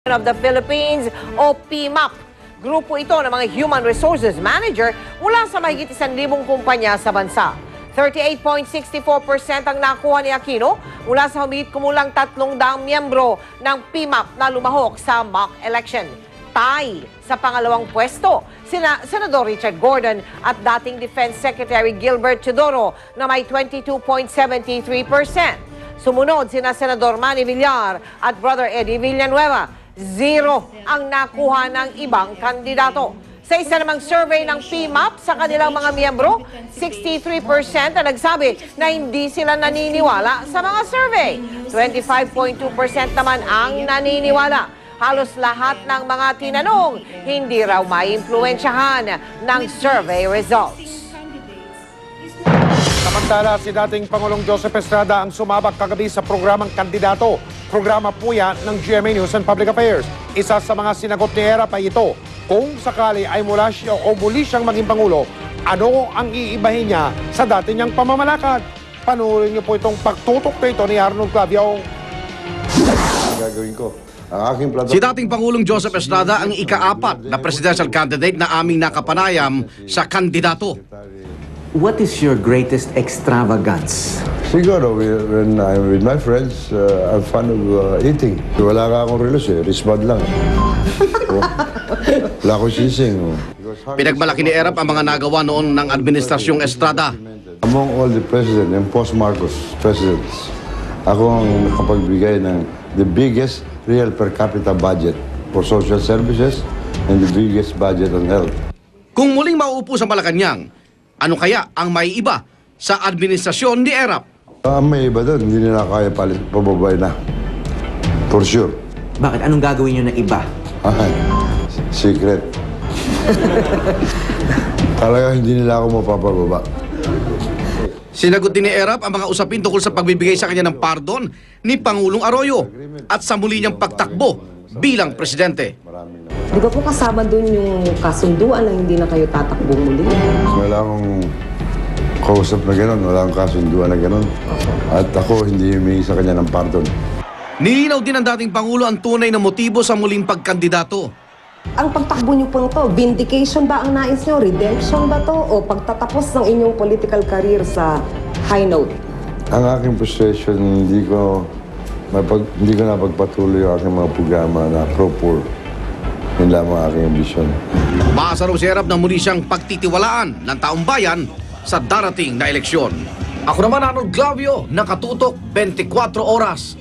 of the Philippines o PMAP. Grupo ito ng mga Human Resources Manager mula sa mahigit 1,000 kumpanya sa bansa. 38.64% ang nakuha ni Aquino mula sa humigit kumulang 300 miyembro ng PMAP na lumahok sa mock election. Tie sa pangalawang pwesto, Senador Richard Gordon at dating Defense Secretary Gilbert Teodoro na may 22.73%. Sumunod sina Senador Manny Villar at Brother Eddie Villanueva. 0 ang nakuha ng ibang kandidato. Sa isa namang survey ng PMAP sa kanilang mga miyembro, 63% na nagsabi na hindi sila naniniwala sa mga survey. 25.2% naman ang naniniwala. Halos lahat ng mga tinanong hindi raw maiimpluwensyahan ng survey results. Samantala, si dating Pangulong Joseph Estrada ang sumabak kagabi sa programang kandidato. Programa po yan ng GMA News and Public Affairs. Isa sa mga sinagot ni Erap ay ito. Kung sakali ay mula siya o muli siyang maging Pangulo, ano ang iibahin niya sa dati niyang pamamalakad? Panurin niyo po itong pagtutok nito ni Arnold Clavio. Gagawin ko. Si dating Pangulong Joseph Estrada ang ika-4 na presidential candidate na aming nakapanayam sa kandidato. What is your greatest extravagance? Siguro, when I'm with my friends, I'm fond of eating. Wala ka akong relos eh, wristband lang. Wala akong sising. Pinagmalaki ni Erap ang mga nagawa noon ng Administrasyong Estrada. Among all the presidents and post-Marcos presidents, ako ang nakapagbigay ng the biggest real per capita budget for social services and the biggest budget on health. Kung muling mauupo sa Malacanang, ano kaya ang may iba sa administrasyon ni Erap? May iba doon, hindi nila kaya pababay na. For sure. Bakit? Anong gagawin nyo na iba? Secret. Talaga hindi nila ako mapapababa. Sinagot din ni Erap ang mga usapin tungkol sa pagbibigay sa kanya ng pardon ni Pangulong Arroyo at sa muli niyang pagtakbo bilang presidente. Di ba po kasama doon yung kasunduan na hindi na kayo tatakbo muli? Wala akong kausap na gano'n, wala akong kasunduan na gano'n. At ako hindi humingi sa kanya ng pardon. Nilinaw din ng dating Pangulo ang tunay na motibo sa muling pagkandidato. Ang pagtakbo niyo pang to, vindication ba ang nais niyo? Redemption ba to? O pagtatapos ng inyong political career sa high note? Ang aking frustration, hindi ko napagpatuloy ang aking mga programa na pro-poor. Yun lamang aking ambisyon. Maasa raw si Erap na muli siyang pagtitiwalaan ng taong bayan sa darating na eleksyon. Ako naman, Arnold Clavio, nakatutok 24 oras.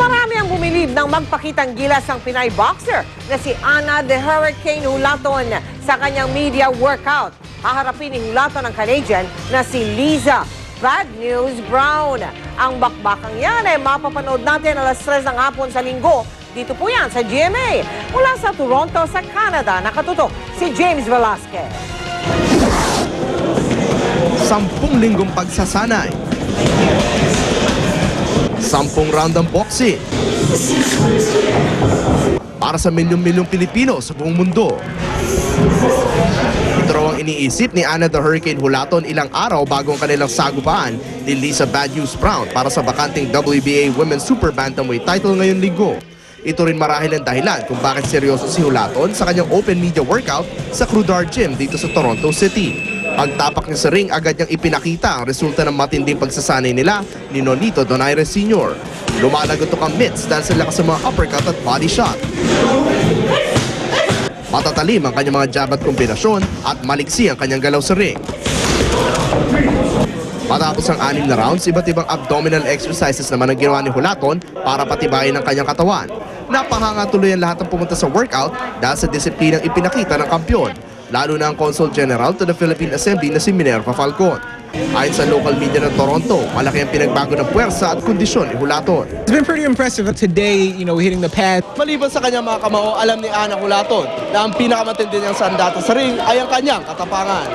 Marami ang bumilib ng magpakitang gilas ang Pinay boxer na si Ana the Hurricane Hulaton sa kanyang media workout. Haharapin ni Hulaton ang Canadian na si Liza Bad News Brown. Ang bakbakang yan ay mapapanood natin alas 3 ng hapon sa linggo. Dito po yan sa GMA. Mula sa Toronto, sa Canada, nakatutok si James Velasquez. 10 linggong pagsasanay. 10 round ng boxing. Para sa milyong-milyong Pilipino sa buong mundo. Ito raw ang iniisip ni Ana the Hurricane Hulaton ilang araw bago ang kanilang sagupaan ni Liza Bad News Brown para sa bakanting WBA Women's Super Bantamweight title ngayon linggo. Ito rin marahil ang dahilan kung bakit seryoso si Hulaton sa kanyang open media workout sa Crudar Gym dito sa Toronto City. Pagtapak niya sa ring, agad niyang ipinakita ang resulta ng matinding pagsasanay nila ni Nonito Donaire Sr. Lumalagot ang mitts dahil sa lakas ng mga uppercut at body shot. Matatalim ang kanyang mga jab at kombinasyon at maliksi ang kanyang galaw sa ring. Matapos ang 6 na rounds, iba't ibang abdominal exercises naman ang ginawa ni Hulaton para patibayin ang kanyang katawan. Napahanga tuloy ang lahat ng pumunta sa workout dahil sa disiplinang ipinakita ng kampyon, lalo na ang Consul General to the Philippine Assembly na si Minerva Falcon. Ayon sa local media ng Toronto, malaki ang pinagbago ng puwersa at kondisyon ni Hulaton. It's been pretty impressive today, hitting the pad. Maliban sa kanyang mga kamao, alam ni Ana Hulaton na ang pinakamatindi niyang sandata sa ring ay ang kanyang katapangan.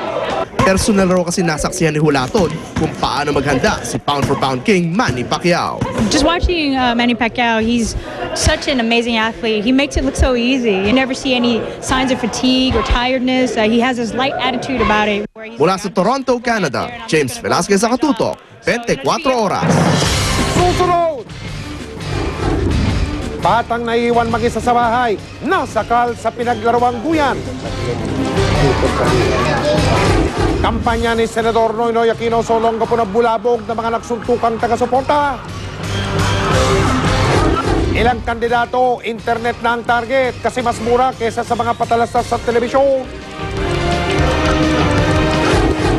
Personal raw kasi nasaksihan ni Hulaton kung paano maghanda si pound-for-pound king Manny Pacquiao. Just watching Manny Pacquiao, he's such an amazing athlete. He makes it look so easy. You never see any signs of fatigue or tiredness. He has this light attitude about it. Mula sa Toronto, Canada, James Velasquez, nakatutok, 24 oras. Batang naiiwan mag-isa sa bahay, nasakal sa pinaglaruang guyan. Kampanya ni Senador Noynoy Aquino Solonga po na bulabog ng mga nagsuntukang taga-suporta. Ilang kandidato, internet na ang target kasi mas mura kesa sa mga patalastas sa telebisyon.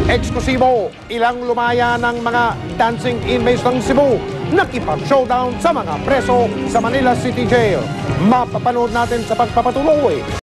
Eksklusibo, ilang lumaya ng mga dancing inmates ng Cebu nakipag-showdown sa mga preso sa Manila City Jail. Mapapanood natin sa pagpapatuloy.